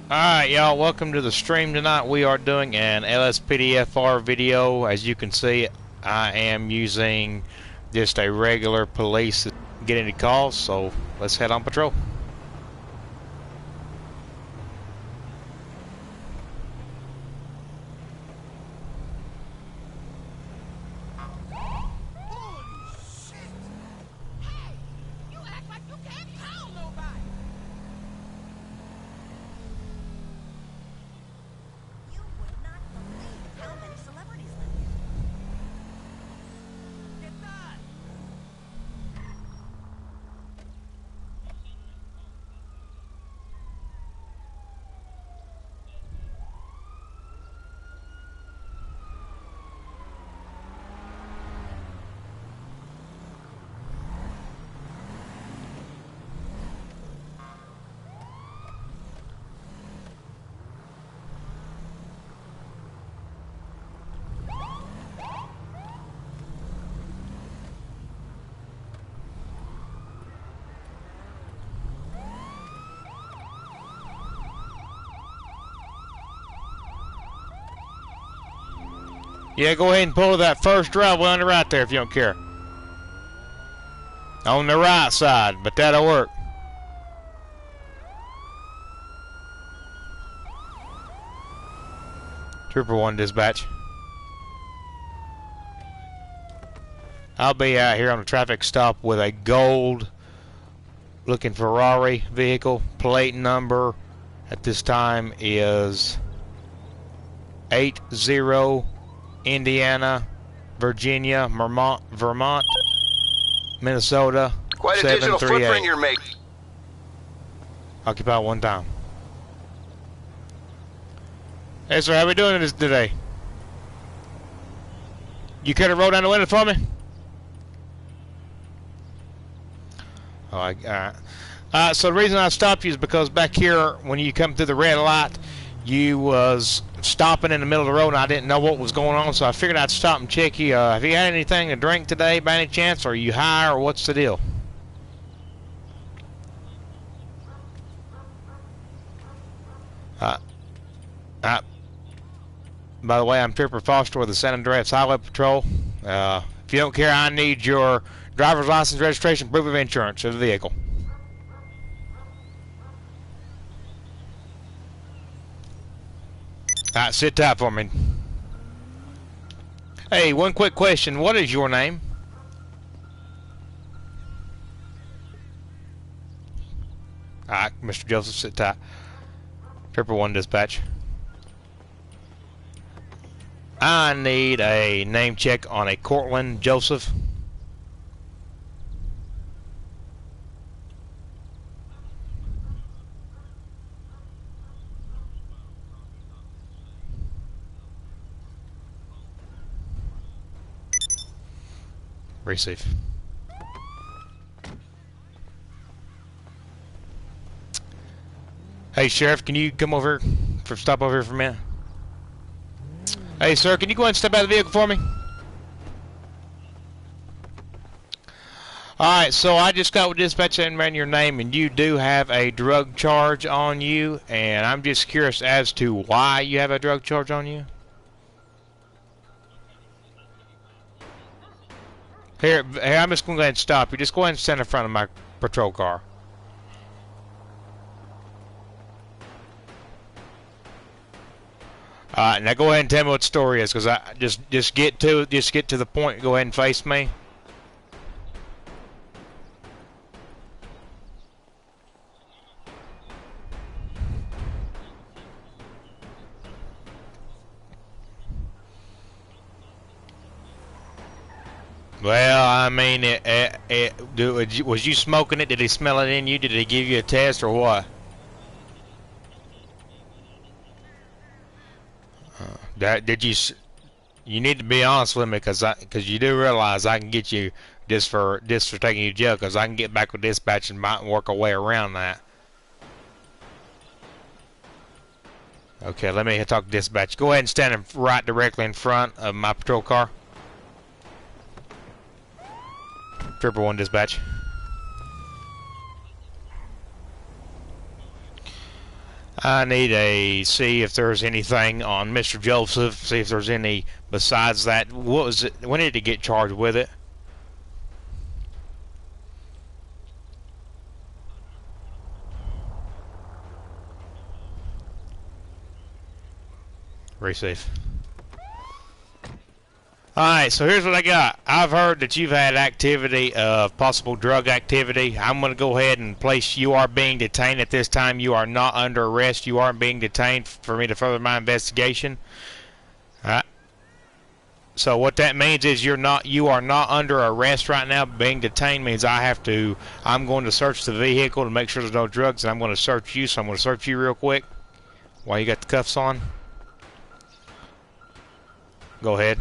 Alright y'all, welcome to the stream tonight. We are doing an LSPDFR video. As you can see, I am using just a regular police getting the calls, so let's head on patrol. Yeah, go ahead and pull that first driveway on the right there if you don't care. On the right side, but that'll work. Trooper 1 dispatch. I'll be out here on a traffic stop with a gold looking Ferrari vehicle. Plate number at this time is 80 Indiana, Virginia, Vermont, Minnesota. Quite a digital footprint you're making. Occupy 1 time. Hey sir, how we doing this today? You care to roll down the window for me? Oh, alright. So the reason I stopped you is because back here, when you come through the red light, you was stopping in the middle of the road and I didn't know what was going on, so I figured I'd stop and check you. Have you had anything to drink today by any chance, or are you high, or what's the deal? By the way, I'm Trooper Foster with the San Andreas Highway Patrol. If you don't care, I need your driver's license, registration, proof of insurance of the vehicle. Alright, sit tight for me. Hey, one quick question. What is your name? Alright, Mr. Joseph, sit tight. Trooper 1 dispatch. I need a name check on a Cortland Joseph. Receive. Hey Sheriff, can you come over stop over here for a minute? Hey sir, can you go ahead and step out of the vehicle for me? Alright, so I just got with dispatch and ran your name, and you do have a drug charge on you, and I'm just curious as to why you have a drug charge on you. Here, I'm just going to go ahead and stop you. Just go ahead and stand in front of my patrol car. Alright, now go ahead and tell me what the story is, because I just get to the point. Go ahead and face me. Well, I mean, was you smoking it? Did he smell it in you? Did he give you a test or what? Did you? You need to be honest with me, because you do realize I can get you just for taking you to jail, because I can get back with dispatch and might work a way around that. Okay, let me talk to dispatch. Go ahead and stand right directly in front of my patrol car. Trooper 1 dispatch. I need a see if there's anything on Mr. Joseph. See if there's any besides that. What was it? When did he get charged with it? Receive. Alright, so here's what I got. I've heard that you've had activity of possible drug activity. I'm going to go ahead and place you are being detained at this time. You are not under arrest. You aren't being detained for me to further my investigation. Alright. So what that means is you are not under arrest right now. Being detained means I'm going to search the vehicle to make sure there's no drugs, and I'm going to search you, so I'm going to search you real quick while you got the cuffs on. Go ahead.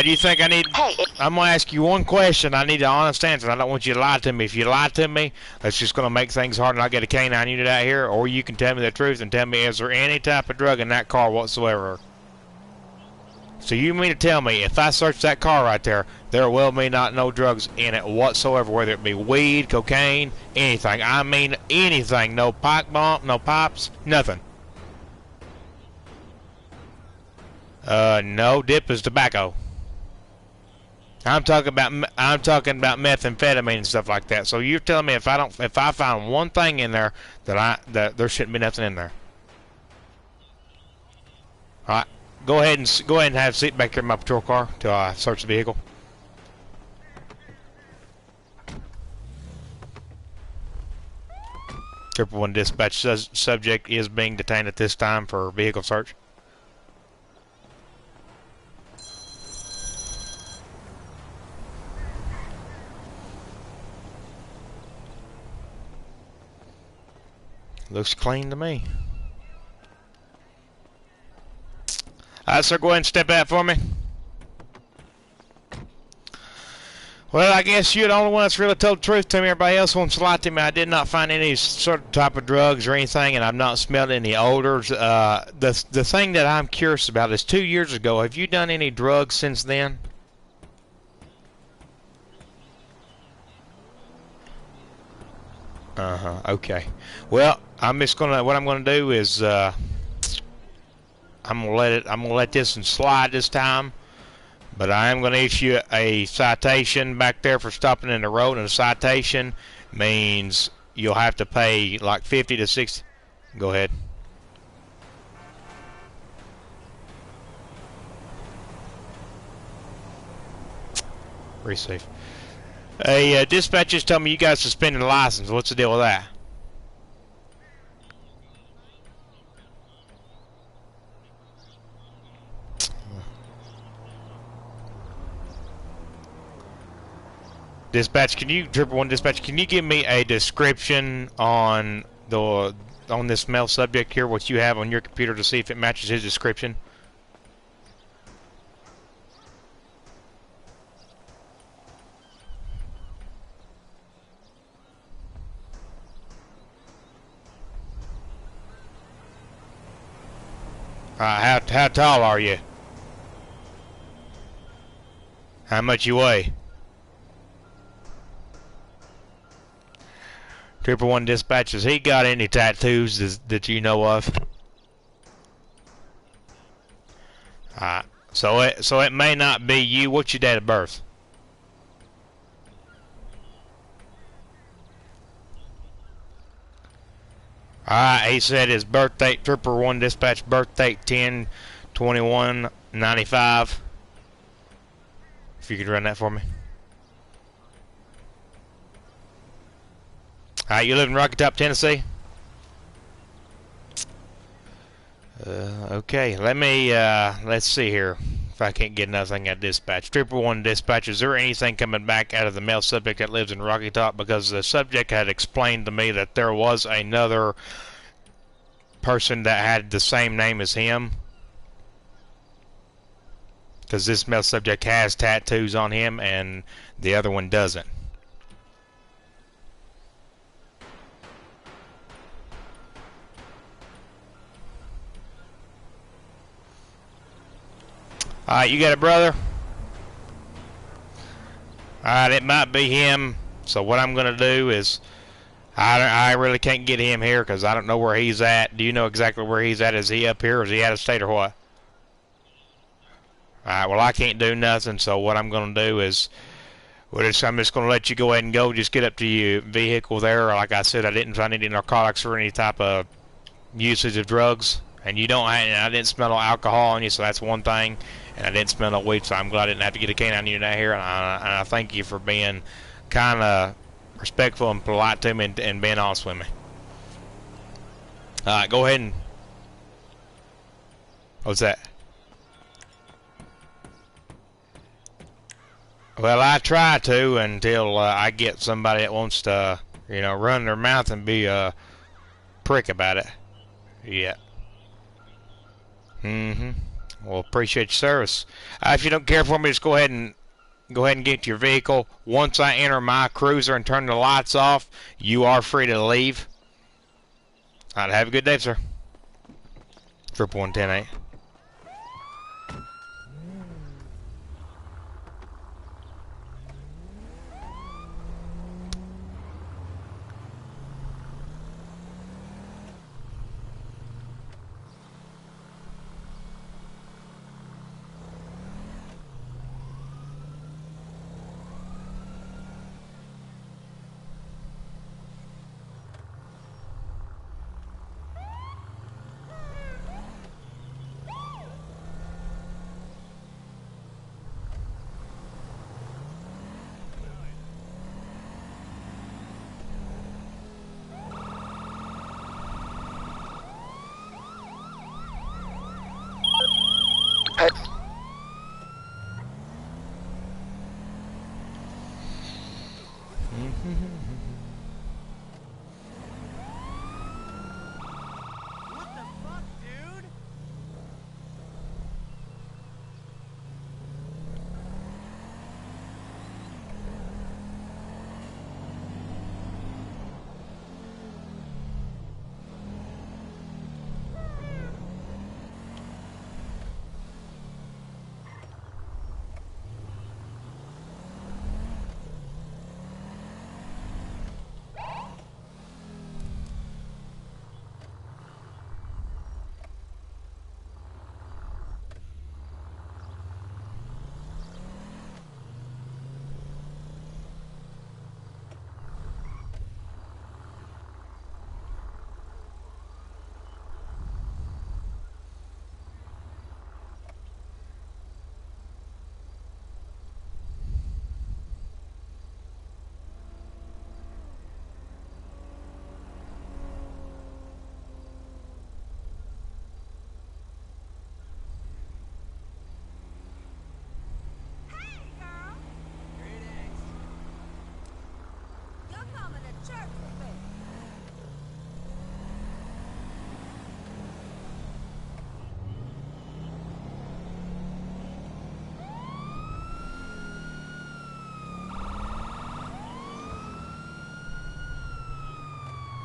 Do you think I need... I'm going to ask you one question. I need an honest answer. I don't want you to lie to me. If you lie to me, that's just going to make things hard and I'll get a canine unit out here. Or you can tell me the truth and tell me, is there any type of drug in that car whatsoever? So you mean to tell me, if I search that car right there, there will be no drugs in it whatsoever, whether it be weed, cocaine, anything. I mean anything. No pipe bomb, no pipes, nothing. No, dip is tobacco. I'm talking about methamphetamine and stuff like that. So you're telling me if I find one thing in there that there shouldn't be nothing in there. All right, go ahead and have a seat back here in my patrol car till I search the vehicle. Trooper 1 dispatch subject is being detained at this time for vehicle search. Looks clean to me. Alright, sir, go ahead and step out for me. Well, I guess you're the only one that's really told the truth to me. Everybody else wants to lie to me. I did not find any sort of type of drugs or anything, and I've not smelled any odors. The thing that I'm curious about is 2 years ago, have you done any drugs since then? Okay. Well, what I'm gonna do is I'm gonna let this one slide this time, but I am gonna issue a citation back there for stopping in the road, and a citation means you'll have to pay like 50 to 60. Go ahead. Receive. Hey, dispatch just told me you guys suspended the license. What's the deal with that? Dispatch, Trooper 1 dispatch, can you give me a description on this male subject here, what you have on your computer, to see if it matches his description? How tall are you? How much you weigh? Trooper 1 dispatch, has he got any tattoos that you know of? Alright, so it may not be you. What's your date of birth? Alright, he said his birthday, Trooper 1 dispatch, birthday 10/21/95. If you could run that for me. Alright, you live in Rocky Top, Tennessee? Okay, let's see here if I can't get nothing at dispatch. Trooper 1 dispatch, is there anything coming back out of the male subject that lives in Rocky Top? Because the subject had explained to me that there was another person that had the same name as him. Because this male subject has tattoos on him and the other one doesn't. Alright, you got a brother? Alright, it might be him. So what I'm going to do is, I really can't get him here because I don't know where he's at. Do you know exactly where he's at? Is he up here or is he out of state or what? Alright, well I can't do nothing, so what I'm going to do is, I'm just going to let you go ahead and go. Just get up to your vehicle there. Like I said, I didn't find any narcotics or any type of usage of drugs. And I didn't smell no alcohol on you, so that's one thing. And I didn't smell no weed, so I'm glad I didn't have to get a canine unit out here. And I thank you for being kind of respectful and polite to me and being honest with me. Alright, go ahead and... What's that? Well, I try to until I get somebody that wants to, run their mouth and be a prick about it. Yeah. Well, appreciate your service. If you don't care for me, just go ahead and get to your vehicle. Once I enter my cruiser and turn the lights off, you are free to leave. All right, have a good day, sir. Trooper 110-8.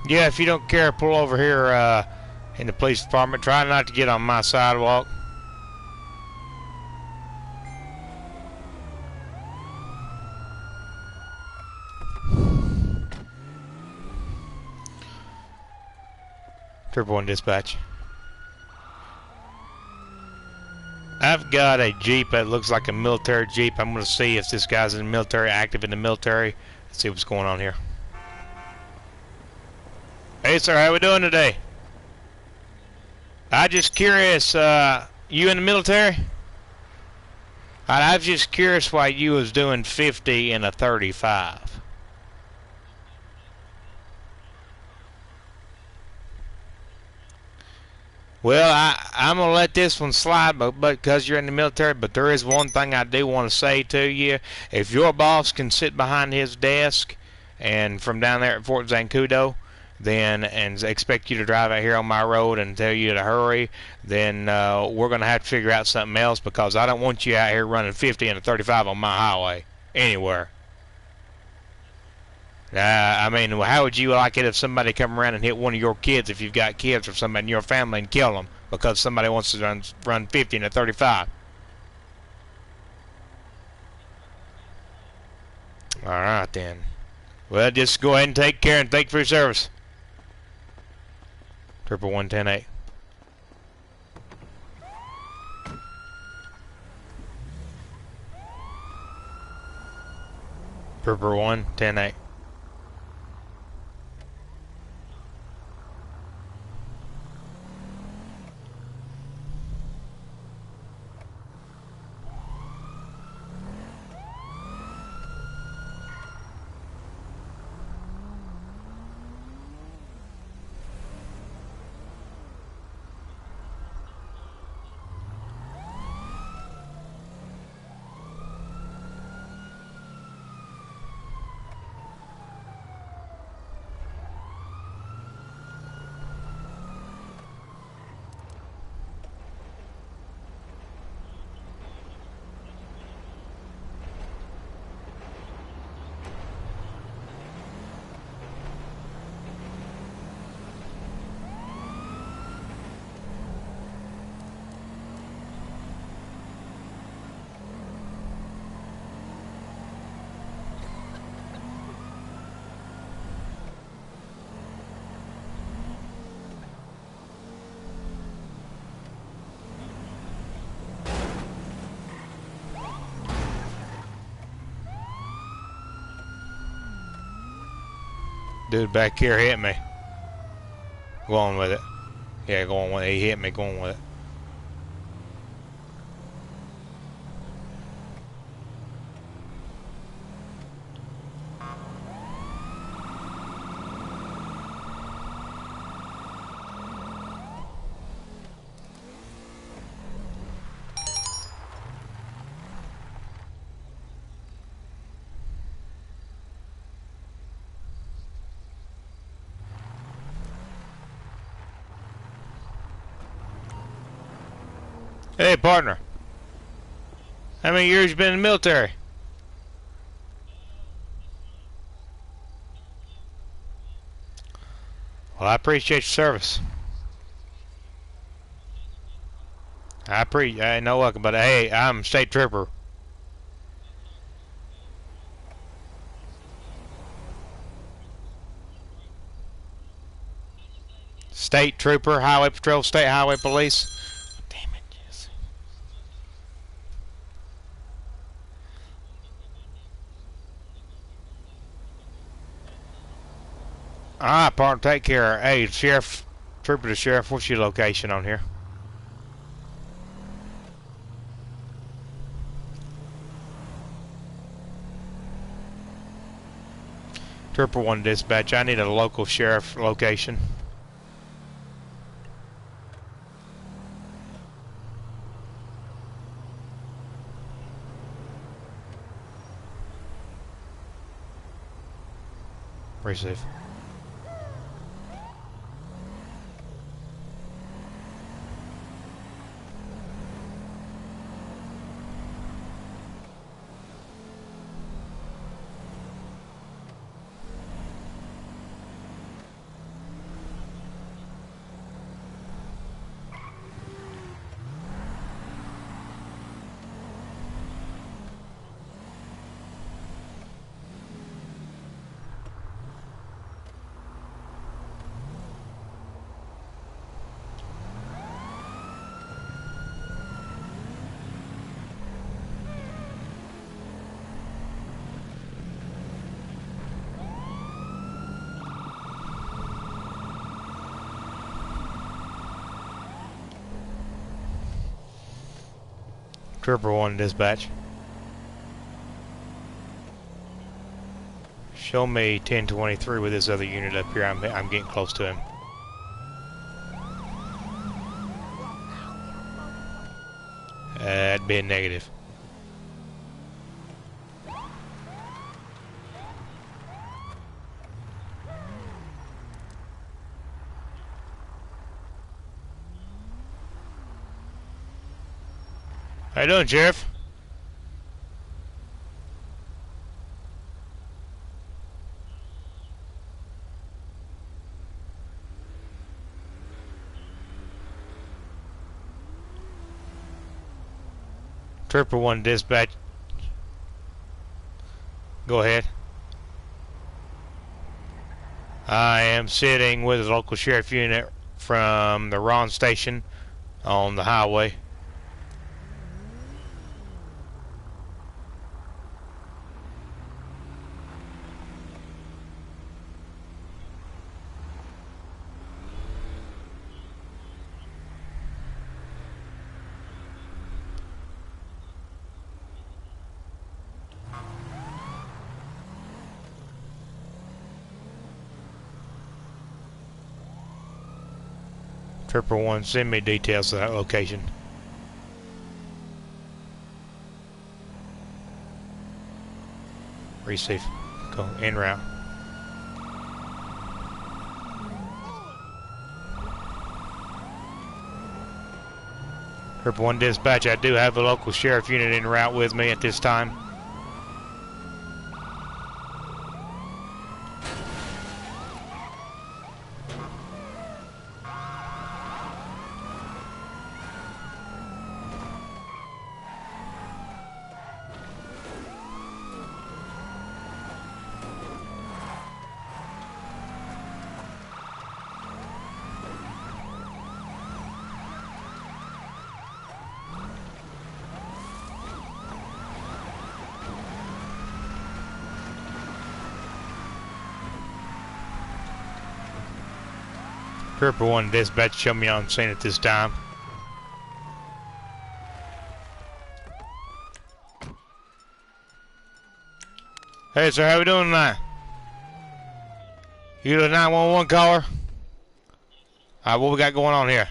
Yeah, if you don't care, pull over here in the police department. Try not to get on my sidewalk. Trooper 1 dispatch. I've got a Jeep that looks like a military Jeep. I'm going to see if this guy's in the military, active in the military. Let's see what's going on here. Hey, sir, how we doing today? I just curious, you in the military? I was just curious why you was doing 50 in a 35. Well, I'm going to let this one slide but because you're in the military, but there is one thing I do want to say to you. If your boss can sit behind his desk and from down there at Fort Zancudo, then and expect you to drive out here on my road and tell you to hurry, then we're going to have to figure out something else because I don't want you out here running 50 and a 35 on my highway anywhere. I mean, how would you like it if somebody come around and hit one of your kids, if you've got kids or somebody in your family, and kill them because somebody wants to run 50 and a 35? All right then. Well, just go ahead and take care and thank you for your service. Trooper 110-8. Trooper 110-8. Dude back here hit me. Go on with it. Yeah, go on with it. He hit me. Go on with it. Hey, partner. How many years you been in the military? Well, I appreciate your service. I no welcome, but hey, I'm State Trooper. State Trooper, Highway Patrol, State Highway Police. Damn it, Jesse. Alright, partner, take care. Hey, Sheriff, Trooper to Sheriff, what's your location on here? Trooper 1 dispatch, I need a local sheriff location. Receive. Trooper 1 dispatch. Show me 1023 with this other unit up here. I'm getting close to him. That'd be a negative. How you doing, Sheriff? Trooper 1 dispatch. Go ahead. I am sitting with a local sheriff unit from the Ron station on the highway. Trooper 1, send me details of that location. Receive. Go en route. Trooper 1 dispatch, I do have a local sheriff unit en route with me at this time. Trooper 1 dispatch, show me on scene at this time. Hey sir, how we doing tonight? You the 911 caller? Alright, what we got going on here?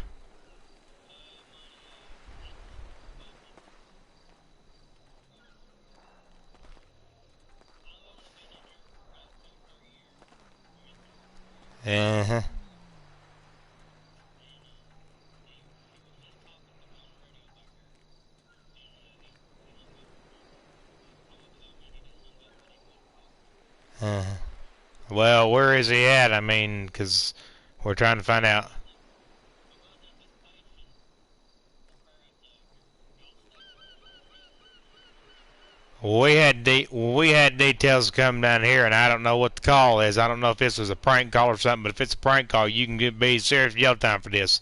Uh-huh. Well, where is he at? I mean, because we're trying to find out. We had details come down here, and I don't know what the call is. I don't know if this was a prank call or something, but if it's a prank call, you can be serious jail time for this.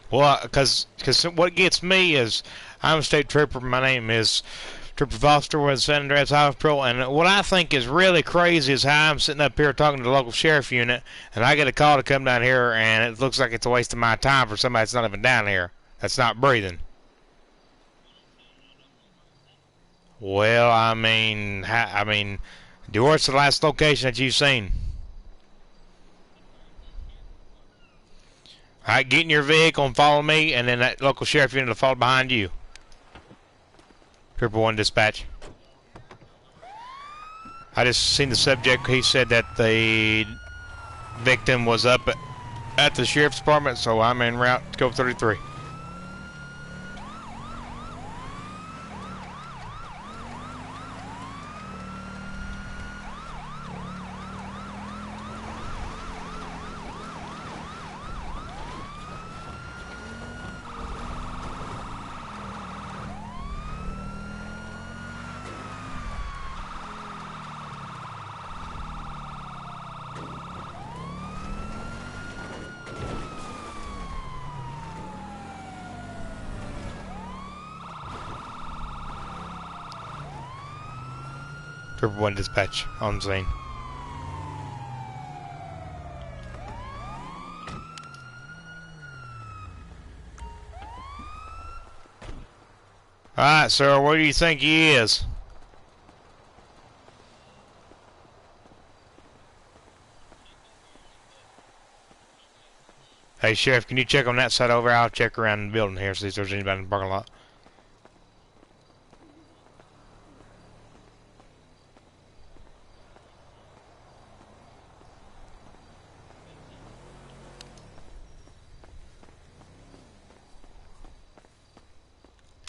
Well, because what gets me is I'm a state trooper. My name is Trooper Foster with the San Andreas Highway Patrol, and what I think is really crazy is how I'm sitting up here talking to the local sheriff unit, and I get a call to come down here, and it looks like it's a waste of my time for somebody that's not even down here, that's not breathing. Well, I mean, what's the last location that you've seen? Alright, get in your vehicle and follow me, and then that local sheriff unit will follow behind you. Trooper 1 dispatch. I just seen the subject. He said that the victim was up at the sheriff's department, so I'm en route to go 33. Trooper 1 dispatch on scene. Alright, sir, where do you think he is? Hey, Sheriff, can you check on that side over? I'll check around the building here, see if there's anybody in the parking lot.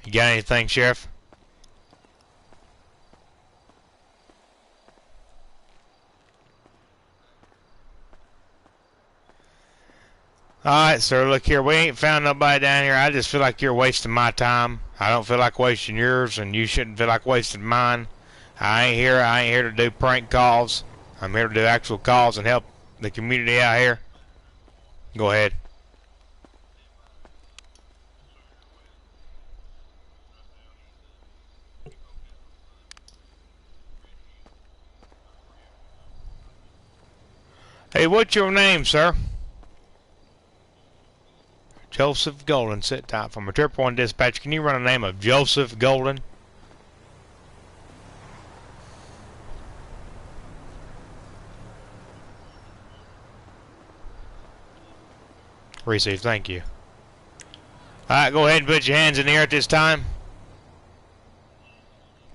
You got anything, Sheriff? Alright, sir, look here, we ain't found nobody down here. I just feel like you're wasting my time. I don't feel like wasting yours, and you shouldn't feel like wasting mine. I ain't here to do prank calls. I'm here to do actual calls and help the community out here. Go ahead. Hey, what's your name, sir? Joseph Golden. Sit tight for my Trooper 1 dispatch. Can you run a name of Joseph Golden? Receive, thank you. Alright, go ahead and put your hands in the air at this time.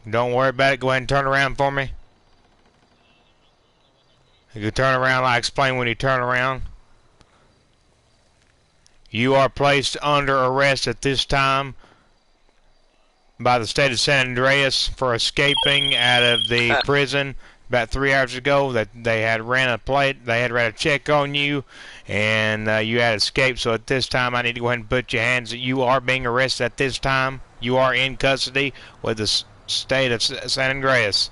Don't worry about it. Go ahead and turn around for me. You can turn around, I explain when you turn around. You are placed under arrest at this time by the state of San Andreas for escaping out of the prison about 3 hours ago. That they had ran a check on you, and you had escaped. So at this time, I need to go ahead and put your hands. You are being arrested at this time. You are in custody with the state of San Andreas.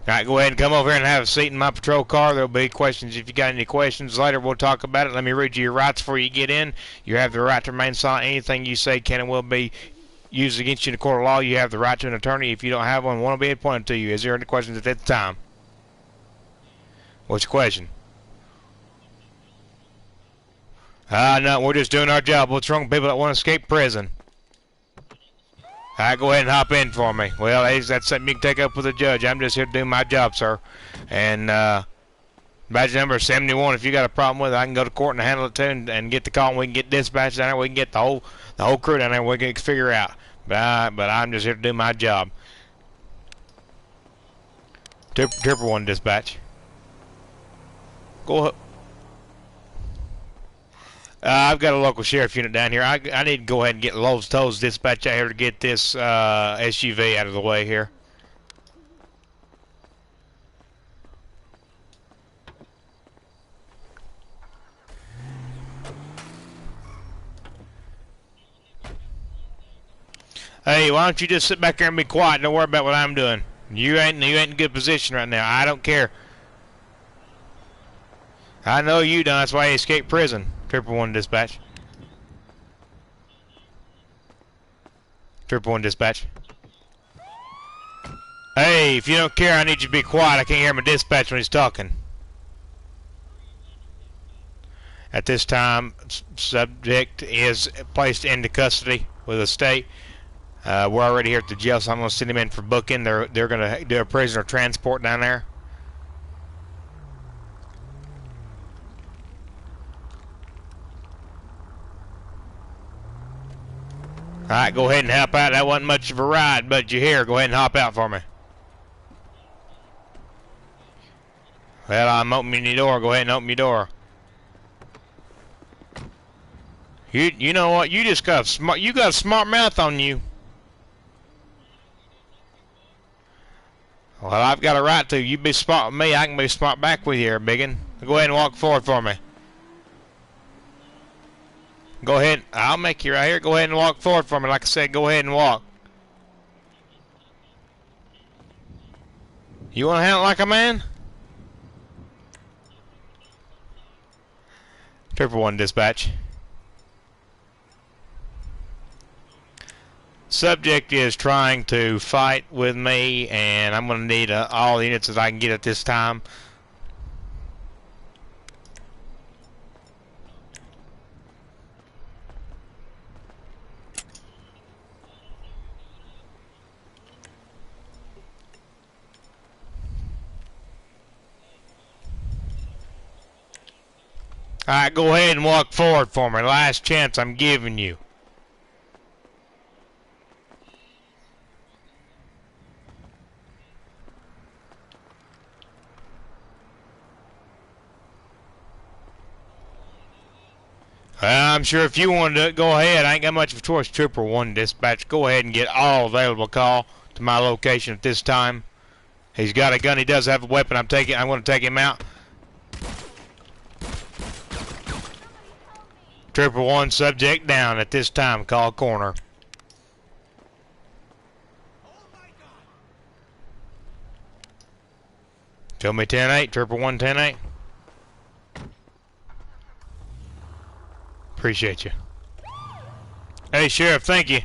All right, go ahead and come over here and have a seat in my patrol car. There'll be questions. If you got any questions later, we'll talk about it. Let me read you your rights before you get in. You have the right to remain silent. Anything you say can and will be used against you in a court of law. You have the right to an attorney. If you don't have one, one will be appointed to you. Is there any questions at this time? What's your question? No, we're just doing our job. What's wrong with people that want to escape prison? All right, go ahead and hop in for me. Well, that's something you can take up with the judge. I'm just here to do my job, sir. And badge number 71. If you got a problem with it, I can go to court and handle it too, and get the call. And we can get dispatched down there. We can get the whole crew down there. We can figure out. But I'm just here to do my job. Trooper 1 dispatch. Go ahead. I've got a local sheriff unit down here. I need to go ahead and get Lowe's Toes dispatch out here to get this SUV out of the way here. Hey, why don't you just sit back there and be quiet? Don't worry about what I'm doing. You ain't in a good position right now. I don't care. I know you done. That's why you escaped prison. Trooper 1 dispatch. Trooper 1 dispatch. Hey, if you don't care, I need you to be quiet. I can't hear my dispatch when he's talking. At this time, subject is placed into custody with the state. We're already here at the jail, so I'm going to send him in for booking. They're going to do a prisoner transport down there. Alright, go ahead and hop out. That wasn't much of a ride, but you're here. Go ahead and hop out for me. Well, I'm opening your door. Go ahead and open your door. You know what? You just got a smart mouth on you. Well, I've got a right to. You be smart with me, I can be smart back with you here, biggin. Go ahead and walk forward for me. Go ahead. I'll make you right here. Go ahead and walk forward for me. Like I said, go ahead and walk. You want to handle it like a man? Trooper 1 dispatch. Subject is trying to fight with me, and I'm going to need all the units that I can get at this time. Alright, go ahead and walk forward for me. Last chance I'm giving you. Well, I'm sure if you want to do it, go ahead. I ain't got much of a choice. Trooper 1 dispatch. Go ahead and get all available call to my location at this time. He's got a gun. He does have a weapon. I'm going to take him out. Trooper 1 subject down at this time. Call corner. Show me 10-8, Trooper 1 10-8. Appreciate you. Hey, Sheriff, thank you.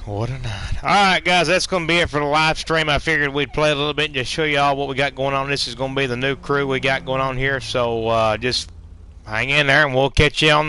What a night. Alright, guys, that's going to be it for the live stream. I figured we'd play a little bit and just show you all what we got going on. This is going to be the new crew we got going on here, so just hang in there and we'll catch you on